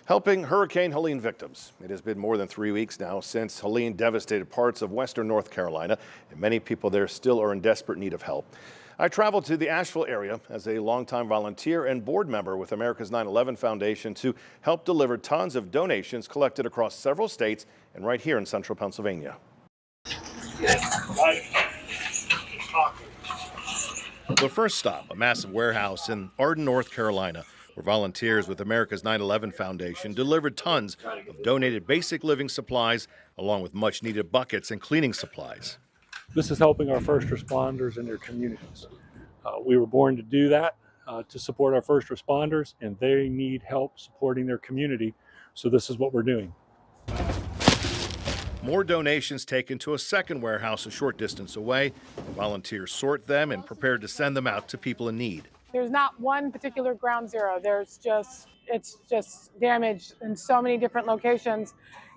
helping Hurricane Helene victims. It has been more than 3 weeks now since Helene devastated parts of western North Carolina, and many people there still are in desperate need of help. I traveled to the Asheville area as a longtime volunteer and board member with America's 9/11 Foundation to help deliver tons of donations collected across several states and right here in central Pennsylvania. The first stop, a massive warehouse in Arden, North Carolina, where volunteers with America's 9/11 Foundation delivered tons of donated basic living supplies, along with much needed buckets and cleaning supplies. This is helping our first responders in their communities. We were born to do that, to support our first responders, and they need help supporting their community. So this is what we're doing. More donations taken to a second warehouse a short distance away. Volunteers sort them and prepare to send them out to people in need. There's not one particular ground zero. It's just damaged in so many different locations.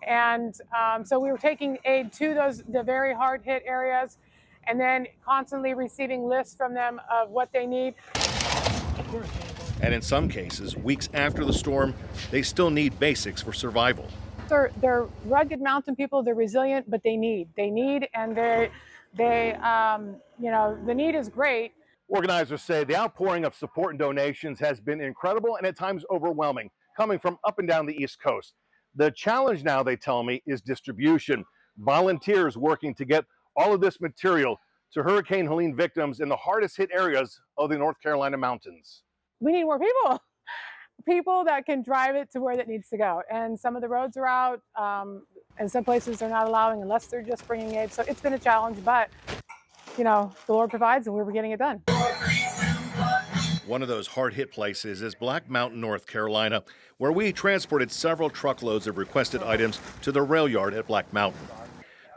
And so we were taking aid to the very hard hit areas and then constantly receiving lists from them of what they need. And in some cases, weeks after the storm, they still need basics for survival. They're rugged mountain people. They're resilient, but they need, and the need is great. Organizers say the outpouring of support and donations has been incredible and at times overwhelming, coming from up and down the East Coast. The challenge now, they tell me, is distribution. Volunteers working to get all of this material to Hurricane Helene victims in the hardest hit areas of the North Carolina mountains. We need more people that can drive it to where it needs to go. And some of the roads are out, and some places they're not allowing unless they're just bringing aid. So it's been a challenge, but the Lord provides and we're getting it done. One of those hard-hit places is Black Mountain, North Carolina, where we transported several truckloads of requested items to the rail yard at Black Mountain.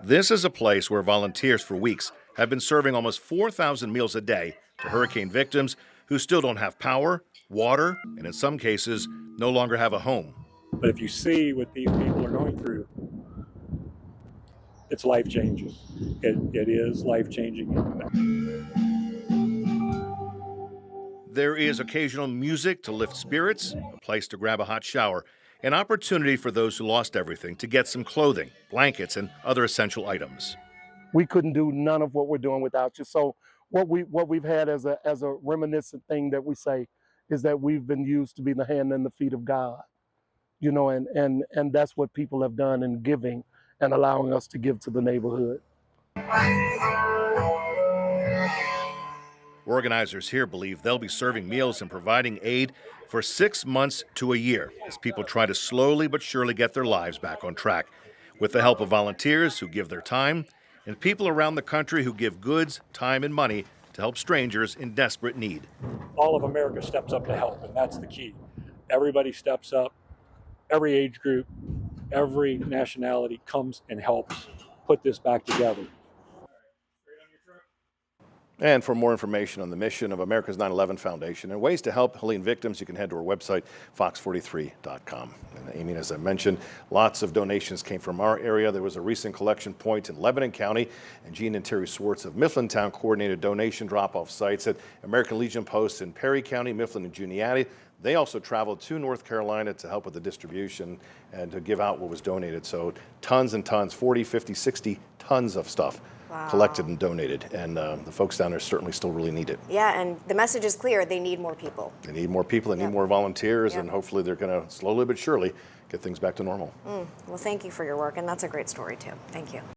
This is a place where volunteers for weeks have been serving almost 4,000 meals a day to hurricane victims who still don't have power, water, and in some cases, no longer have a home. But if you see what these people are going through, it's life-changing. It is life-changing. There is occasional music to lift spirits, a place to grab a hot shower, an opportunity for those who lost everything to get some clothing, blankets, and other essential items. We couldn't do none of what we're doing without you. So what we've had as a reminiscent thing that we say is that we've been used to be the hand and the feet of God, and that's what people have done in giving and allowing us to give to the neighborhood. Organizers here believe they'll be serving meals and providing aid for 6 months to a year as people try to slowly but surely get their lives back on track. With the help of volunteers who give their time and people around the country who give goods, time, and money to help strangers in desperate need. All of America steps up to help, and that's the key. Everybody steps up, every age group, every nationality comes and helps put this back together. And for more information on the mission of America's 9/11 Foundation and ways to help Helene victims, you can head to our website, fox43.com. And Amy, as I mentioned, lots of donations came from our area. There was a recent collection point in Lebanon County, and Gene and Terry Swartz of Mifflintown coordinated donation drop-off sites at American Legion posts in Perry County, Mifflin, and Juniata. They also traveled to North Carolina to help with the distribution and to give out what was donated. So tons and tons, 40, 50, 60 tons of stuff. Wow. Collected and donated, and the folks down there certainly still really need it. Yeah, and the message is clear. They need more people. They need more people. They need more volunteers, and hopefully they're going to slowly but surely get things back to normal. Well, thank you for your work, and that's a great story, too. Thank you.